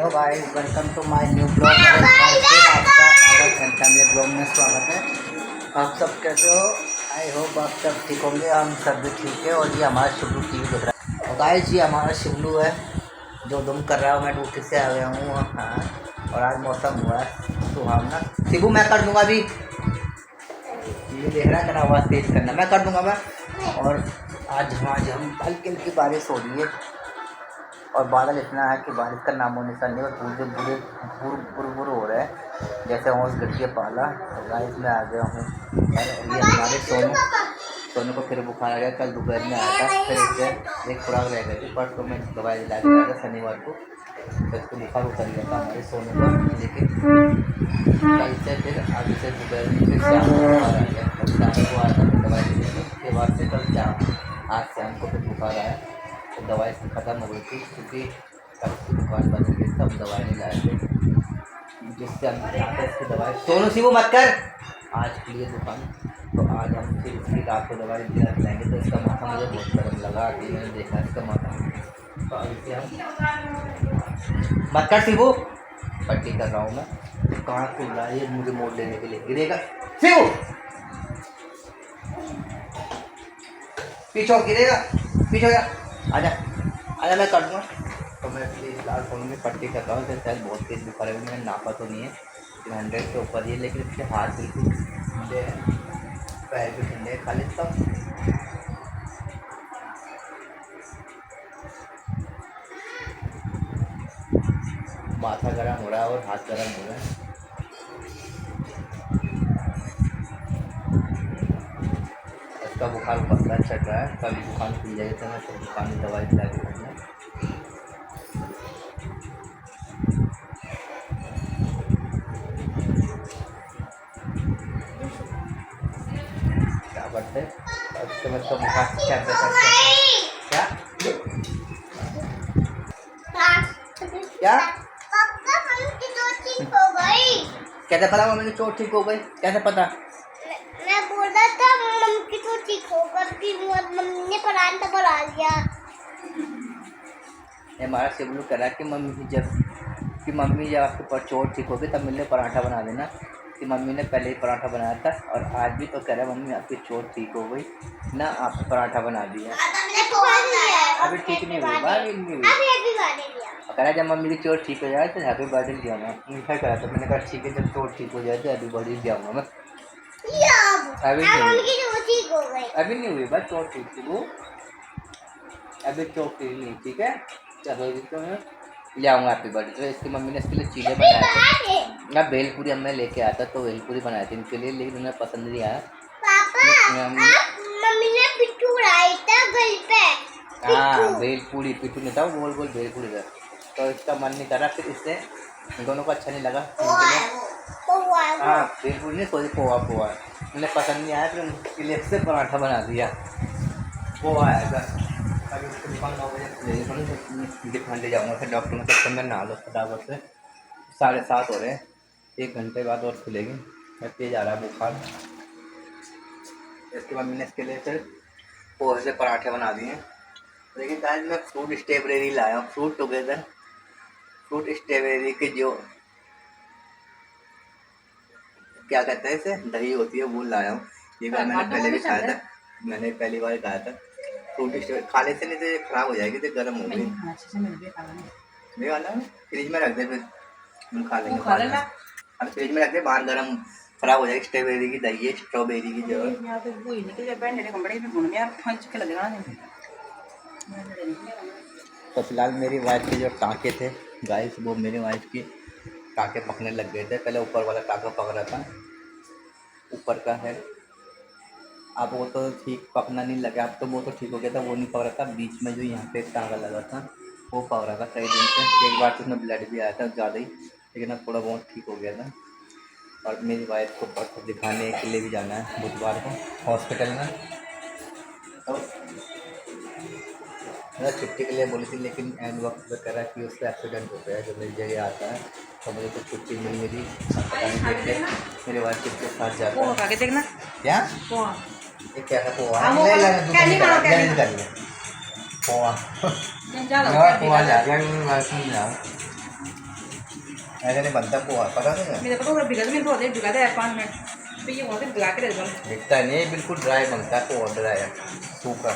Hello guys, welcome to my new blog. आपका घंटा में ब्लॉग में स्वागत है। आप सब कैसे हो? आई होप आप सब ठीक होंगे। हम सब भी ठीक है। और ये हमारा शिवलू टीवी देख रहा है। और गाइस, ये हमारा शिवलू है जो दुम कर रहा है। मैं ड्यूटी से आ गया हूँ। हाँ, और आज मौसम हुआ है सुहावना। शिवू मैं कर दूँगा अभी। ये देख रहा है कर आवाज़ तेज़ करना, मैं कर दूँगा मैं। और आज हम हल्की हल्की बारिश हो रही है और बादल इतना है कि बारिश का नामो निशान नहीं। और पूरे बुर हो रहा है जैसे ओस गिर के पाला। और गाइस मैं आ गया हूँ। और ये हमारे सोनू को फिर बुखार आ गया। कल दोपहर में आया था, फिर इससे एक खुराक रह गई थी। परसों में दवाई दिला के आया था शनिवार को, तो इसको बुखार उतर गया था हमारे सोनू को। लेकिन कल से फिर आगे से दोपहर में फिर शाम को बुखार आ गया। कल शाम को आया था, फिर दवाई दी थी। उसके बाद से कल आज शाम को फिर बुखार आया। तो दवाई से ख़त्म हो गई थी क्योंकि कल की दुकान बंद हो गई, सब दवाई नहीं लाए थे, जिससे हम इसकी दवाई सोनू सी वो मत कर आज खुली है दुकान। तो आज हम फिर इसकी रात को दवाई लाएंगे। तो इसका माथा मुझे बहुत गर्म लगा कि मैंने देखा इसका माथा। तो अब इसे हम मत कर शिवू, पट्टी कर रहा हूँ मैं। तो कहाँ खुल रहा है ये मुझे मोड़ लेने के लिए गिरेगा। शिवू पीछे गिरेगा, पीछे गया। आजा आजा, मैं कर दूँगा। तो मैं फिलहाल फ़ोन में पट्टी कर रहा हूँ। तो शायद बहुत तेज़ बुखार है। मैंने नापा तो नहीं है, 100 के ऊपर ही है, लेकिन इसके हाथ बिल्कुल ठंडे हैं, पैर भी ठंडे हैं खाली सब। माथा गर्म हो रहा है और हाथ गर्म हो रहा है। इसका बुखार पतला चढ़ रहा है। कल दुकान खुल जाएगी तो मैं फिर दुकान में दवाई दिला के दूँगा। क्या करते उसके बाद तो बुखार क्या क्या कैसे पता मम्मी की चोट ठीक हो गई? कैसे पता? मैं बोल रहा था मम्मी की चोट ठीक हो गई, मम्मी ने पराठा बना दिया। हमारा शिवलू कह रहा है कि मम्मी जब आपके पर चोट ठीक होगी तब मिलने पराठा बना देना। कि मम्मी ने पहले ही पराठा बनाया था और आज भी तो कह रहा है मम्मी आपकी चोट ठीक हो गई ना, आपने पराठा बना दिया। अभी ठीक नहीं हुई, बात नहीं हुई। कह रहा जब मम्मी की चोट ठीक हो जाए तो हैप्पी बर्थडे दिया मैं। मीठा करा था, मैंने कहा ठीक है जब चोट ठीक हो जाए तो हैप्पी बर्थडे दियाऊँगा मैं। अभी नहीं हुई बस चोट ठीक थी वो, अभी चोट ठीक नहीं। ठीक है चलो तो मैं ले आऊँगा हैप्पी बर्थडे। तो इसकी मम्मी ने इसके लिए चीज़ें बनाए थे ना, भेलपूरी अब मैं लेके आया था, तो भेलपूरी बनाई थी इनके लिए, लेकिन उन्हें पसंद नहीं आया। मम्मी ने पिट्ठू बनाई था घर पे। हाँ भेलपूरी, पिट्ठू नहीं था, गोल गोल भेलपूरी था। तो इसका मन नहीं कर रहा, फिर इससे दोनों को अच्छा नहीं लगा। हाँ भेलपूरी नहीं, सोची पोहा उन्हें पसंद नहीं आया, फिर उनके लिए इससे पराठा बना दिया। पोहा आएगा अभी उसकी दुकान 9 बजे खुलेगी, दिखाने ले जाऊँगा फिर डॉक्टर में। तब मैं नहा लो फटाफट से, 7:30 हो रहे हैं, 1 घंटे बाद और खुलेगी। मैं तेज आ रहा है बुखार। इसके बाद मैंने इसके लिए फिर पोहे से पराठे बना दिए। लेकिन आज मैं फ्रूट स्ट्रॉबेरी लाया हूँ, फ्रूट स्ट्रॉबेरी के जो क्या कहते हैं इसे, दही होती है, वो लाया हूँ। ये बार मैंने पहले भी खाया था, मैंने पहली बार खाया था फ्रूट स्ट्रॉबेरी। खाने से नहीं तो ये खराब हो जाएगी, तो गर्म हो गई। नहीं वाला फ्रिज में रख दे, फिर हम खा लेंगे। अब फ्रिज में रख दे, बाहर गर्म खराब हो जाएगी। स्ट्रॉबेरी की दही है, स्ट्रॉबेरी की जो तो फिलहाल मेरी वाइफ के जो टाँके थे गाइस, वो मेरी वाइफ की टाँके पकने लग गए थे। पहले ऊपर वाला टाँका पक रहा था, ऊपर का है। अब वो तो ठीक पकना नहीं लगा, अब तो वो तो ठीक हो गया था। वो नहीं पक रहा था, बीच में जो यहाँ पे टाँका लगा था वो पक रहा था कई दिन से। एक बार तो उसमें ब्लड भी आया था ज़्यादा ही, लेकिन अब थोड़ा बहुत ठीक हो गया था। और मेरी वाइफ को परसों दिखाने के लिए भी जाना है बुधवार को हॉस्पिटल में। तो मैं छुट्टी के लिए बोली थी, लेकिन एंड वक्त पे कह रहा कि उसका एक्सीडेंट हो गया जो मेरी जगह आता है। तो मुझे तो छुट्टी मिल मेरी, पता नहीं देखते मेरे वाइफ किसके साथ जाता है। देखना क्या ये क्या है पोहा पोहा जा ऐसे नहीं बनता पोहा, पता नहीं है। मेरे को तो भिगा दे 5 मिनट तो ये वहाँ से भिगा के दे दो दिखता नहीं, बिल्कुल ड्राई बनता है पोहा, ड्राई है, सूखा।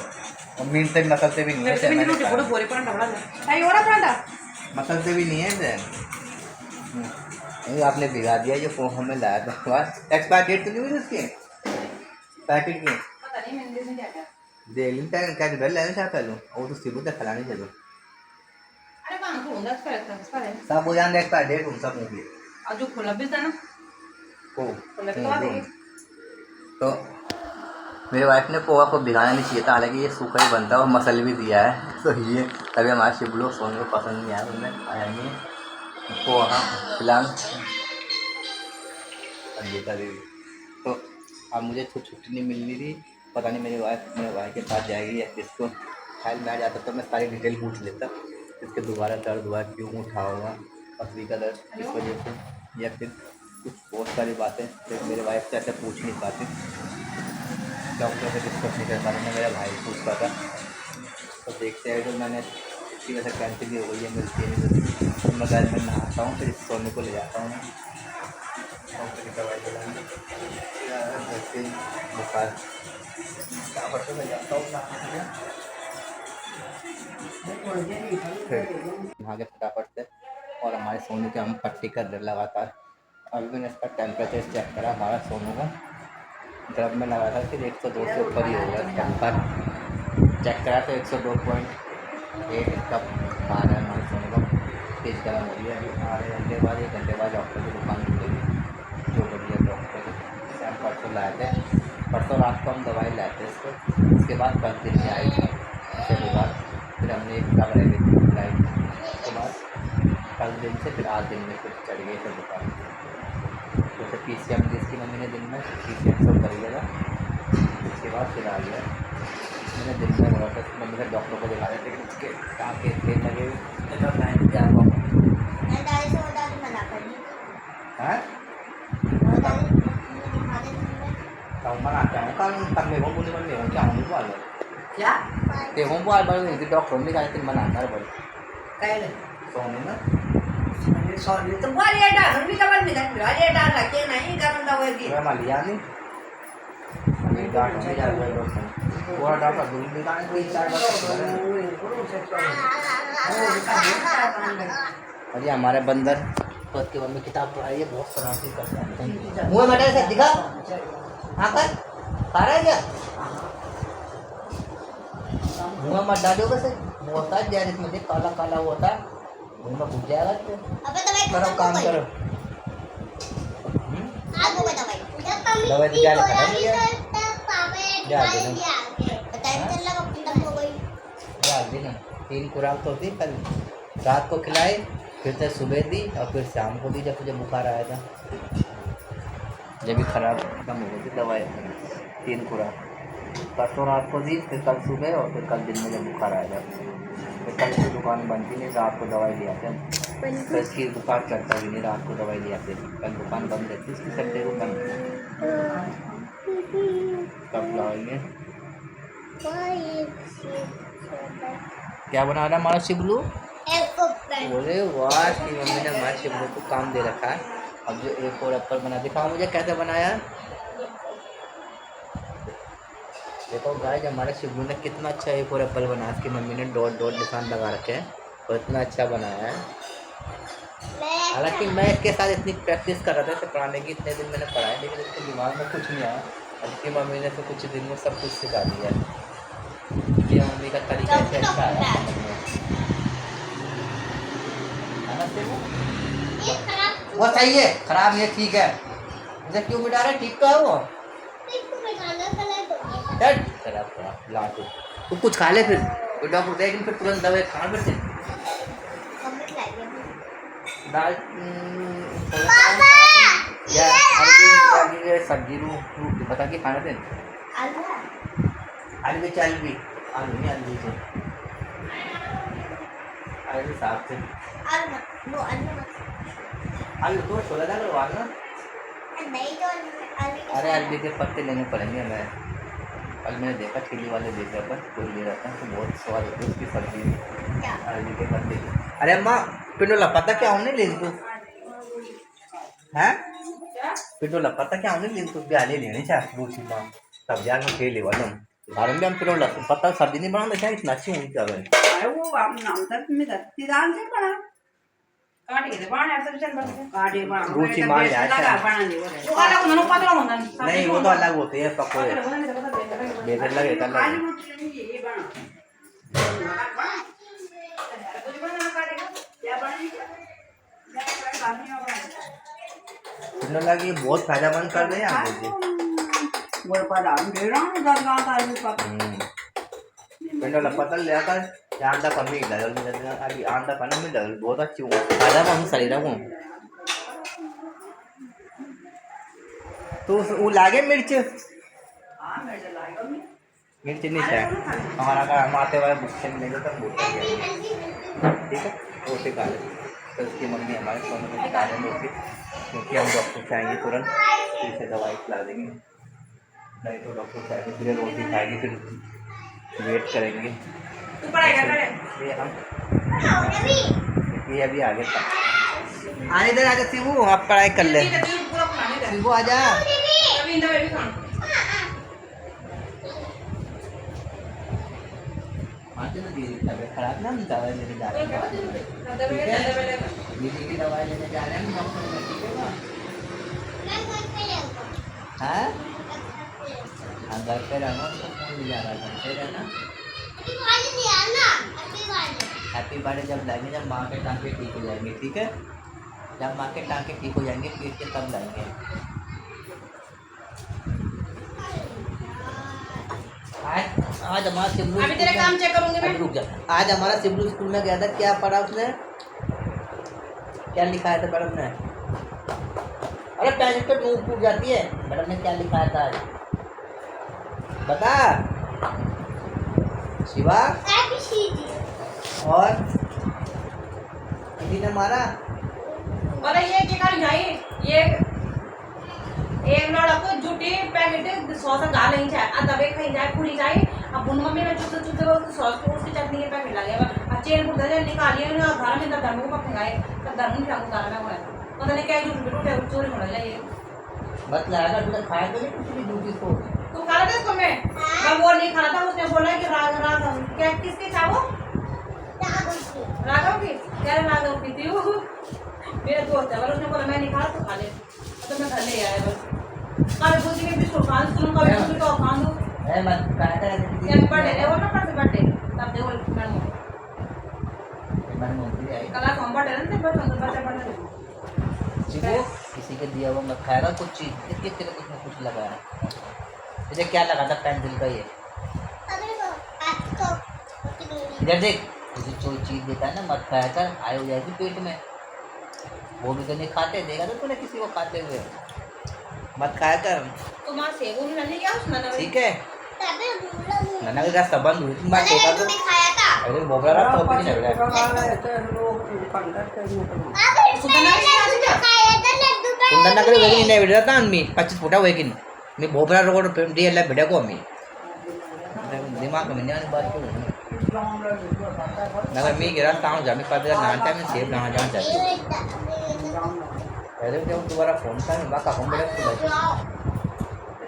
और मीनते भी मसलते भी नहीं है, मेरे रोटी बड़ो बोरे परांठा बड़ा भाई और परांठा मसलते भी नहीं है इसे। ये आपने भिगा दिया, ये पोहा में लाया था बस। एक्सपायर डेट तो नहीं हुई उसकी पैकेट की? पता नहीं मैंने देखने क्या देख ली क्या घर लेना चाहता लूँ, वो तो सिबू तक खिलानी चाहिए। अरे कहाँ को होता है सब हो जाएंगे एक्सपायर डेट, उन सब होगी आज जो खुला भी था ना को। खुला तो आ गई तो मेरी वाइफ ने पोहा को भिगाना नहीं चाहिए था, हालांकि ये सूखा ही बनता है और मसल भी दिया है। तो ये तभी हमारे शिव लोग सोने को पसंद नहीं आया, उन्होंने खाया नहीं पोहा फिलहाल। तो अब मुझे छुट्टी नहीं मिलनी थी, पता नहीं मेरे भाई के पास जाएगी या किसको। फाइल में आ जाता तो मैं सारी डिटेल पूछ लेता, इसके दोबारा दर्द हुआ, क्यों उठा हुआ, पसली का दर्द इस वजह से, या फिर कुछ बहुत सारी बातें फिर मेरे वाइफ से ऐसे पूछ नहीं पाते, डॉक्टर से डिस्कस नहीं कर पाते, मैं मेरा भाई पूछ पाता। तो देखते हैं, जो मैंने इसकी वजह से कैंसिल हो गई है, मिलती है नहीं मिलती। तो मैं घर में नहाता हूँ, फिर सोने को ले जाता हूँ मैं, डॉक्टर की दवाई दिलाएंगे, बुखार से मैं जाता हूँ नहा के फटाफट से। और हमारे सोनू के हम पट्टी कर रहे लगातार। अभी मैंने इसका टेम्परेचर चेक करा, हमारा सोनू का जब में लगा था फिर 102 से ऊपर ही होगा टेम्पर। चेक करा तो 102.8 इसका आ रहा है हमारे सोनू का। तेज गर्म हो गया अभी, आधे घंटे बाद 1 घंटे बाद डॉक्टर की दुकान खुलेगी, जो बढ़िया डॉक्टर हम परसों लाए थे। परसों रात को हम दवाई लाए थे इसको, उसके बाद 5 दिन में आई थी उसके बाद फिर हमने एक दवाई लाई, उसके बाद 5 दिन से फिर 8 दिन में फिर चढ़ गई फिर दुकान। जैसे PCM दी इसकी मम्मी ने दिन में PCM सब कर लिया था, उसके बाद फिर आ गया। मैंने दिन में बोला था मम्मी से डॉक्टर को दिखा रहे थे कि उसके टाँके थे लगे हुए, मैं क्या हुआ मना चाहूँ कल मेरे को बोले मेरे को चाहूँगी बोल क्या ते हम बोल बोल डॉक्टर ने कहा कि मना कर बोल कहले सोने ना सॉरी तो बोल ये डॉक्टर भी कबर में रख ये डॉक्टर के नहीं गरम दवाई दी मैं मालिया नहीं अभी डॉक्टर ने जा रहा डॉक्टर वो डॉक्टर दूर भी का 3-4 बार अरे हमारे बंदर पद के मम्मी किताब पढ़ाई है, बहुत शरारती करता है। मुँह में से दिखा हाँ कर खा रहा है क्या? मुँह मत डालो वैसे, होता है जैसे इसमें देख काला काला होता है, मुँह में घुस जाएगा। करो काम करो, दवाई तो क्या लिखा है मुझे? दिन 3 खुराक तो होती कल रात को खिलाई, फिर से सुबह दी और फिर शाम को दी जब मुझे बुखार आया था, जब भी खराब खत्म हो गई थी दवाई। 3 खुराक परसों रात को दी, फिर कल सुबह और फिर कल दिन में जब बुखार आया था। फिर कल की दुकान बंद थी नहीं, रात को दवाई लिया थे, फिर इसकी बुखार चढ़ता भी नहीं, रात को दवाई लिया थे। कल दुकान बंद रहती, इसकी संडे को बंद कब लाएंगे। क्या बना रहा हमारा शिबलू? बोले वाह की मम्मी ने हमारे शिबलू को काम दे रखा है। अब जो एक और एप्पल बना, दिखाओ मुझे कैसे बनाया। देखो गाइस हमारे शिबलू ने कितना अच्छा एक और एप्पल बनाया, इसकी मम्मी ने डॉट डॉट निशान लगा रखे हैं और इतना अच्छा बनाया है। हालांकि मैं इसके साथ इतनी प्रैक्टिस कर रहा था इसे पढ़ाने की, इतने दिन मैंने पढ़ाया लेकिन इसके दिमाग में कुछ नहीं आया। इसकी मम्मी ने तो कुछ दिन में सब कुछ सिखा दिया। ये मम्मी का तरीका ऐसे अच्छा है वो सही है, खराब नहीं है, ठीक है। मुझे क्यों मिटा रहे, ठीक तो है वो। खराब ला तू कुछ खा ले, फिर डॉक्टर देखेंगे फिर तुरंत दवाई खा फिर से दाल सब्जी बता के खाने थे आलू भी चाल भी आलू नहीं आलू से आलू साफ से आलू तो छोला दाल करवाना। अरे अरबी के पत्ते लेने पड़ेंगे। मैं कल मैंने देखा ठेली वाले देख रहा था, कोई ले रहा था तो बहुत स्वाद होती है उसकी सब्जी अरबी के पत्ते की। अरे अम्मा पिंडोला पता क्या होने ले तू हैं क्या पिटोला पता क्या हमने दिन तो ब्याले लेने चाहिए रोटी मां तब जाकर खेल ले वालों घर में हम पिटोला पता सब्जी नहीं बनाते क्या इतना अच्छी हुई क्या है अरे वो आप नाम तक में दत्ती दान से बना काट के बाण ऐसे चल बस काटे बाण रुचि मान लिया लगा बाण दे वो अलग होना पतला होना नहीं वो तो अलग होते हैं पकोड़े बेहतर लगे था खाली रोटी नहीं ये बाण कुछ बनाना काटेगा क्या बनाएगा पिटोला की बहुत फायदेमंद कर रहे हैं आप देखिए वो पर हम दे रहा हूं दस गांव का आलू का पिटोला पतल लेकर आंडा कमी लगल अभी आंडा पानी में लगल बहुत अच्छी फायदेमंद शरीर को तो वो लागे मिर्च हां मैं तो लाएगा मैं मिर्च नहीं चाहिए हमारा का हम आते वाले बुक्से में लेंगे तब बोलते हैं ठीक है रोटी खा ले तो उसकी मम्मी हमारे सोने में खा लेंगे रोटी क्योंकि हम डॉक्टर से आएंगे तुरंत फिर से दवाई खिला देंगे नहीं तो डॉक्टर से आएंगे फिर रोटी खाएंगे फिर वेट करेंगे तू पढ़ाई कर रहे ये हम ये अभी आगे था आने इधर आजा शिवू आप पढ़ाई कर ले पूरा खाने दे शिवू आजा अभी इंदा बेबी खान आते ना दीदी तबीयत खराब ना हम दवाई लेने जा रहे हैं दीदी की दवाई लेने जा रहे हैं हम डॉक्टर में ठीक है ना हाँ हाँ घर पे रहना तो कौन ले जा रहा है घर पे रहना हैप्पी बर्थडे जब लाएंगे जब माँ के टाँके ठीक हो जाएंगे ठीक है जब माँ के टाँके ठीक हो जाएंगे पेट के तब लाएंगे आज हमारा शिवलू अभी तेरे काम चेक करूंगी मैं रुक जा आज हमारा शिवलू स्कूल में गया था क्या पढ़ा उसने क्या लिखाया था मैडम ने अरे पेन पे मुंह फूट जाती है मैडम ने क्या लिखाया था आज बता शिवा और ने मारा अरे ये क्या कर जाई ये एक लड़का को झूठी पैकेट सॉस गा नहीं जाए आ दबे खाई जाए पूरी जाए अब बुन मम्मी में चुप चुप वो सॉस को उसकी चटनी के पैकेट लगे अब चेन को दे निकालिए ना घर में दर्द को पकाए तब दर्द नहीं लगता ना वो पता नहीं क्या झूठ झूठ चोरी होने लगे बस लगा तूने खाया तो नहीं कुछ भी दूसरी को तू खा रहा था इसको मैं वो नहीं खा था उसने बोला कि राग राग क्या किसके चाहो राघव की क्या राघव की थी वो मेरा दोस्त है उसने बोला मैं नहीं खा तो खा ले तो मैं घर ले आया बस कल बुद्धि के बिस्कुट खान सुनो कभी बिस्कुट का खान दो ए मत खाया था क्या बर्थडे है वो ना बर्थडे तब देखो मैडम मन में आई कल हम बर्थडे ना बस हम बर्थडे चिको किसी के दिया हुआ मत खाएगा कुछ चीज इसके तेरे कुछ ना कुछ लगाया तुझे क्या लगा था पेंसिल का ये इधर देख तुझे जो चीज देता है ना मत खाया कर आय हो जाएगी पेट में वो भी तो नहीं खाते देगा तो तूने किसी को खाते हुए मत खाया कर तो मां से वो नहीं क्या सुना ना ठीक है नन्ना का संबंध हुई तुम बात देखा तो अरे बोबरा रहा तो भी नहीं लग रहा है सुंदर ना करे वेगिन नहीं बेटा था मी 25 फुटा वेगिन मैं बोबरा रोड पे डी एल बेटा को मी दिमाग में नहीं बात क्यों नगर मी गिरा टाउन जाने का बेटा नाटा में सेब ना जाना चाहिए अरे जब दोबारा फोन का मैं बाका फोन बड़ा खुला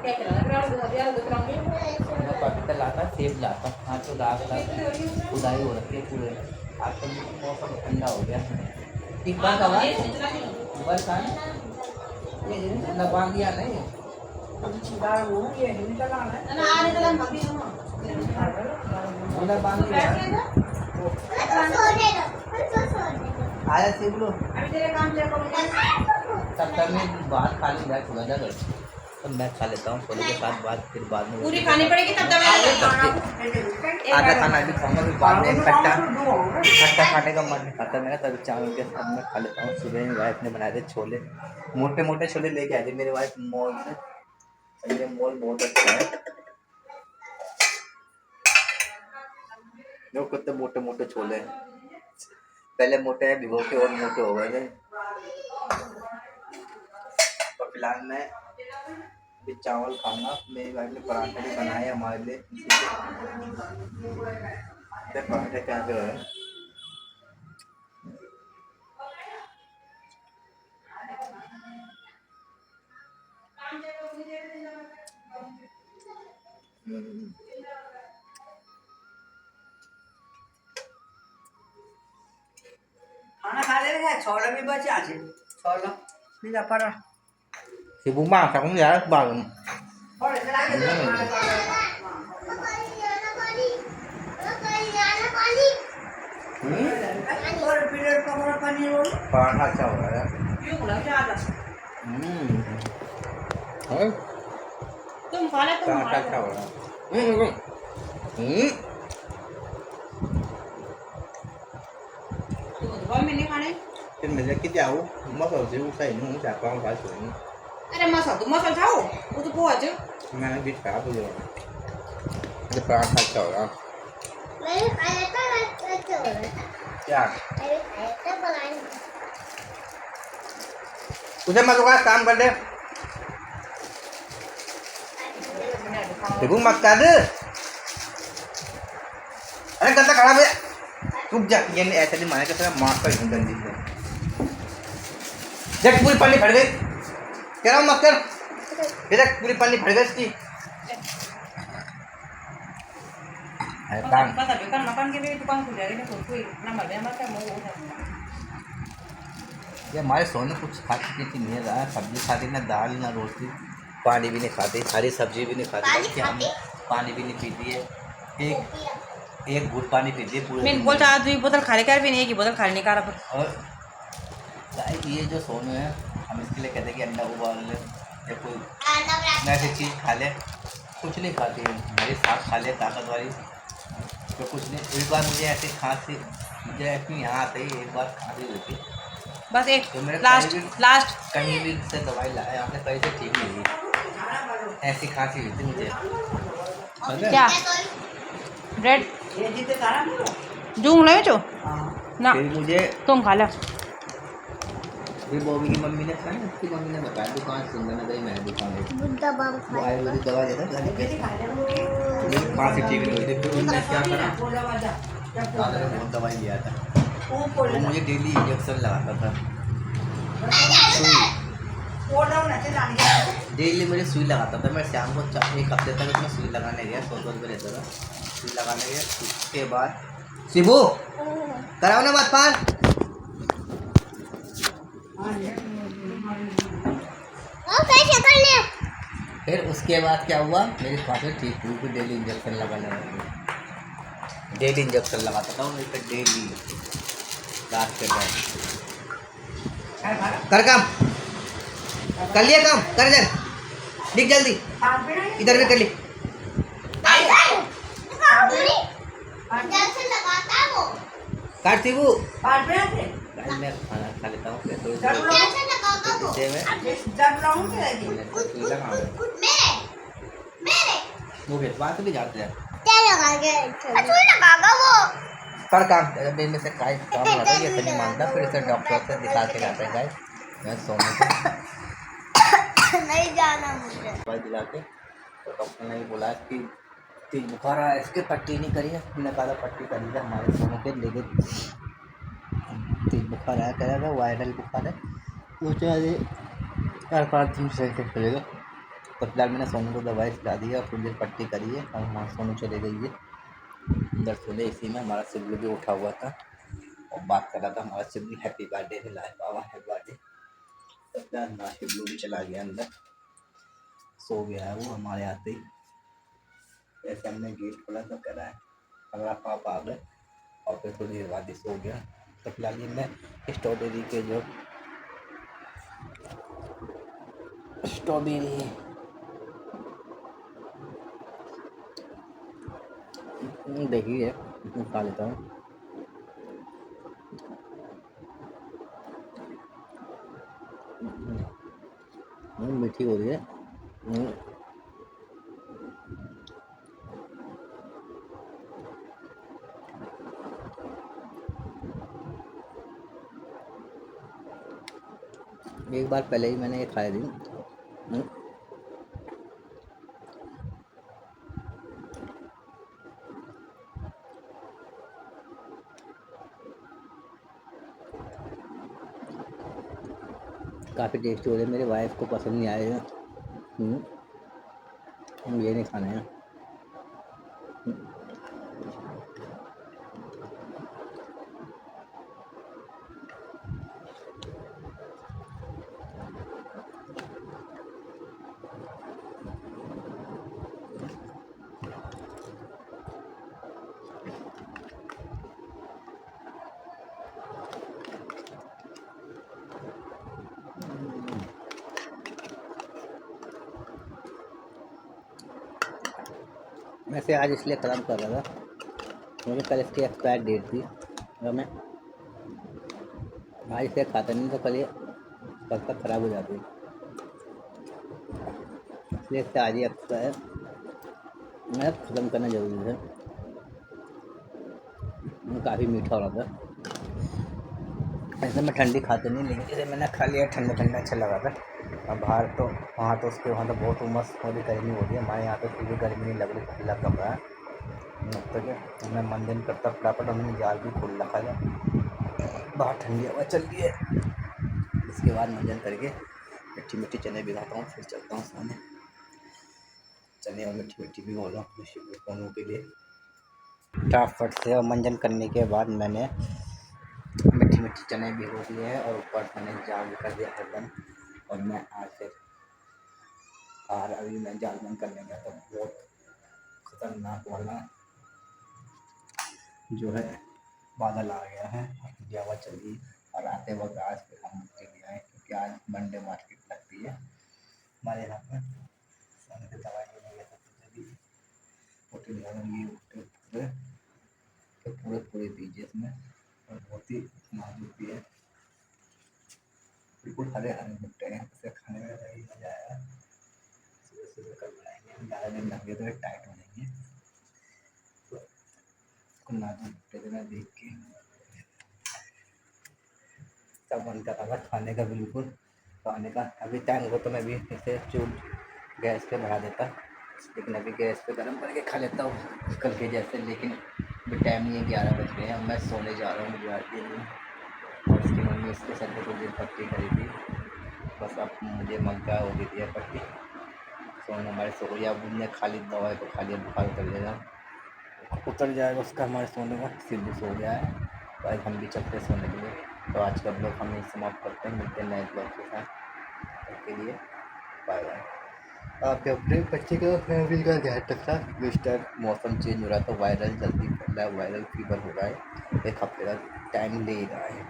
क्या करा ग्राउंड मैं पपीता लाता सेब लाता हाँ तो लाख उदाई हो रखी है पूरे आजकल मौसम ठंडा हो गया ठीक बात है बस खान ये लगा दिया नहीं ना आने चला मम्मी उधर बांध दिया आया शिवलू अभी तेरे काम चेक करूंगा तब तक मैं बात खा ली बैठ थोड़ा जा तो मैं खा लेता हूँ छोले के साथ बाद फिर बाद में पूरी खानी पड़ेगी तब तब आधा खाना भी खाऊंगा फिर बाद में खट्टा खाने का मन नहीं खाता मेरा तभी चावल के साथ में खा लेता हूँ सुबह में वाइफ ने बनाए थे छोले मोटे मोटे छोले लेके आए थे मेरे वाइफ मॉल से ये मॉल बहुत अच्छा है जो कितने मोटे मोटे छोले हैं पहले मोटे हैं भिगो के और मोटे हो गए थे और फिलहाल मैं भी चावल खाऊंगा मेरी वाइफ ने पराठा भी बनाया हमारे लिए पराठे क्या कर रहे हैं खाना खा ले क्या छोला भी बचा আছে छोला नहीं जा पड़ा thì bún bang sao cũng giá bằng nó coi nhà nó coi đi और पीलर पकड़ा पानी रोल पराठा अच्छा हो रहा है क्यों बोला क्या था Đấy, तुम खा ले तुम पराठा खा अच्छा ले हो रहा है और मैंने खाने Trên mình sẽ kít dầu mất rồi xíu xay nó cũng chả con phải sụn अरे मसाला तुम मसाला खाओ वो तो poha chứ ngay nó biết cả bây giờ cái paratha अच्छा हो रहा है mấy phải là cái chở क्या mấy phải cái bà lại तुझे मत होगा काम कर दे देखो मत कर दे अरे गंदा खड़ा भैया रुक जा ये नहीं ऐसे नहीं माने कि तेरा मार का गंदी है देख पूरी पन्नी फट गई कह रहा हूँ मत कर ये देख पूरी पन्नी फट गई इसकी अरे काम पता भी kan makan के भी दुकान खुल जाएगी ना कोई नंबर में मत कर वो ये हमारे सोने कुछ खाती पीती नहीं है ना सब्जी खाती ना दाल ना रोटी पानी भी नहीं खाती हरी सब्जी भी नहीं खाती पानी बल्कि हम खाती? पानी भी नहीं पीती है एक घूट पानी पीती है पूरे मैं दिन बोलता में। आज 2 बोतल खाने का भी नहीं एक ही बोतल खाने का रहा और गाय की ये जो सोनू है हम इसके लिए कहते हैं कि अंडा उबाल ले या कोई ऐसी चीज़ खा ले कुछ नहीं खाती है हरी साग खा ले ताकत वाली तो कुछ नहीं एक बार मुझे ऐसी खांसी मुझे ऐसी यहाँ आते ही एक बार खांसी हुई थी बस एक तो मेरे लास्ट कहीं भी- लास्ट कहीं भी से दवाई लाया आपने कहीं से ठीक नहीं हुई ऐसी खांसी हुई थी मुझे समझे? क्या ब्रेड ये जीते खाना नहीं जूंग ले जो हां ना फिर मुझे तुम खा लो फिर बॉबी की मम्मी ने कहा उसकी मम्मी ने बताया दुकान सुंदर नगर में है दुकान है बुद्धा बाबू वो आयुर्वेदिक दवा देता घर पे मेरी खांसी ठीक नहीं हुई थी फिर उन्होंने क्या करा दादा ने बहुत दवाई लिया था वो मुझे डेली इंजेक्शन लगाता था सुई डेली मुझे सुई लगाता था मैं शाम को एक हफ्ते तक उसमें सुई लगाने गया 100 रुपये लेता था सुई लगाने गया उसके बाद शिबू कराओ ना बात पार ओ कैसे कर ले फिर उसके बाद क्या हुआ मेरी खांसी ठीक हुई फिर डेली इंजेक्शन लगाने डेली इंजेक्शन लगाता था वहीं पर डेली रात के बाद कर काम कर लिया काम कर जल दिख जल्दी इधर भी कर ली जैसे लगाता है वो काट सी वो मैं खाना खा लेता हूँ फिर थोड़ी देर कैसे लगाता वो में सुई लगाऊंगा। मेरे मेरे वो भेजवा के भी जाते हैं क्या लगा के अच्छा लगागा वो कर काम दिन में से काय काम लगा ये तो नहीं मानता फिर इसे डॉक्टर से दिखा के लाते हैं गाइस मैं सोने को नहीं जाना मुझे दवाई दिला के तो डॉक्टर ने बोला कि तेज बुखार है इसके पट्टी नहीं करी है मैंने कहा पट्टी करी है हमारे सोनों के लेकिन तेज बुखार आया करेगा वायरल बुखार है वो चाहे 4-5 दिन से चलेगा तो फिलहाल मैंने सोनू को दवाई खिला दी है और कुछ देर पट्टी करी है और हमारा सोनू चले गई है इधर सोने इसी में हमारा शिवलू भी उठा हुआ था और बात कर रहा था हमारा शिवलू हैप्पी बर्थडे है लाइव बाबा हैप्पी बर्थडे ना शिवलू भी चला गया अंदर सो गया है वो हमारे आते ही ऐसे हमने गेट खोला तो करा है अगला पाप आ गए और फिर थोड़ी देर बाद ही सो गया तो फिलहाल ये मैं स्ट्रॉबेरी के जो स्ट्रॉबेरी देखिए खा लेता हूँ मीठी हो रही है एक बार पहले ही मैंने ये खाई थी काफ़ी टेस्टी हो रहे मेरे वाइफ को पसंद नहीं आए ये नहीं खाना है वैसे आज इसलिए ख़त्म कर रहा था क्योंकि कल इसकी एक्सपायर डेट थी और मैं आज इसे खाता नहीं तो कल तक ख़राब हो जाती है, इसलिए इससे आज ही एक्सपायर मैं ख़त्म करना ज़रूरी है। काफ़ी मीठा हो रहा था। ऐसे मैं ठंडी खाते नहीं, लेकिन इसे मैंने खा लिया, ठंडा ठंडा अच्छा लगा था। अब बाहर तो वहाँ तो बहुत उमस हो रही, गर्मी हो रही है। हमारे यहाँ तो कोई भी गर्मी नहीं लग रही, खुला कमरा है। तो क्या मैं मंदिर करता फटाफट, हमने जाल भी खोल रखा है, बाहर ठंडी हवा चल रही है। इसके बाद मंजन करके मिट्टी मिट्टी चने भिगाता हूँ, फिर चलता हूँ सोने। चने और मिट्टी मिट्टी भिगो रहा हूँ अपने शिव सोनों के लिए फटाफट से। और मंजन करने के बाद मैंने मिट्टी मिट्टी चने भिगो दिए हैं और ऊपर मैंने जाल कर दिया एकदम। और मैं आज से बाहर अभी मैं जाल बंद करने गया था, बहुत खतरनाक वाला जो है बादल आ गया है और ठंडी हवा चल रही है। और आते वक्त आज फिर हम मिट्टी ले आए क्योंकि आज मंडे मार्केट लगती है हमारे यहाँ पर। सोने की दवाई लेने गया था तो पूरे तो पूरे दीजिए इसमें। और बहुत ही नाजुक भी है, बिल्कुल हरे हरे भुट्टे हैं, इसे खाने में बड़ी मज़ा आया। सुबह सुबह कल बनाएंगे, ज़्यादा दिन लगे तो टाइट हो जाएंगे। तो नाजुक भुट्टे देना देख के सब मन कर रहा था खाने का, बिल्कुल खाने का। अभी टाइम हो तो मैं भी इसे चूल गैस पे बढ़ा देता, लेकिन अभी गैस पे गर्म करके खा लेता हूँ कल के जैसे। लेकिन अभी टाइम नहीं है, 11 बज गए हैं, मैं सोने जा रहा हूँ गुजरात के लिए। और इसकी मम्मी इसके सर पे थोड़ी देर पट्टी करी थी, बस अब मुझे मन का हो गई थी पट्टी। सोने हमारे सो गई, अब उनने खा ली दवाई तो खा लिया, बुखार उतर जाएगा उसका हमारे सोने का। सिर भी सो गया है, तो आज हम भी चलते हैं सोने के लिए। तो आज का ब्लॉग हम यहीं समाप्त करते हैं, मिलते हैं नए ब्लॉग के साथ। तब के लिए बाय बाय। आप अपने बच्चे का फैमिली का ध्यान रखना, मिस्टर मौसम चेंज हो रहा है तो वायरल जल्दी फैल रहा है, वायरल फीवर हो रहा है, एक हफ्ते का टाइम ले रहा है।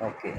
ओके।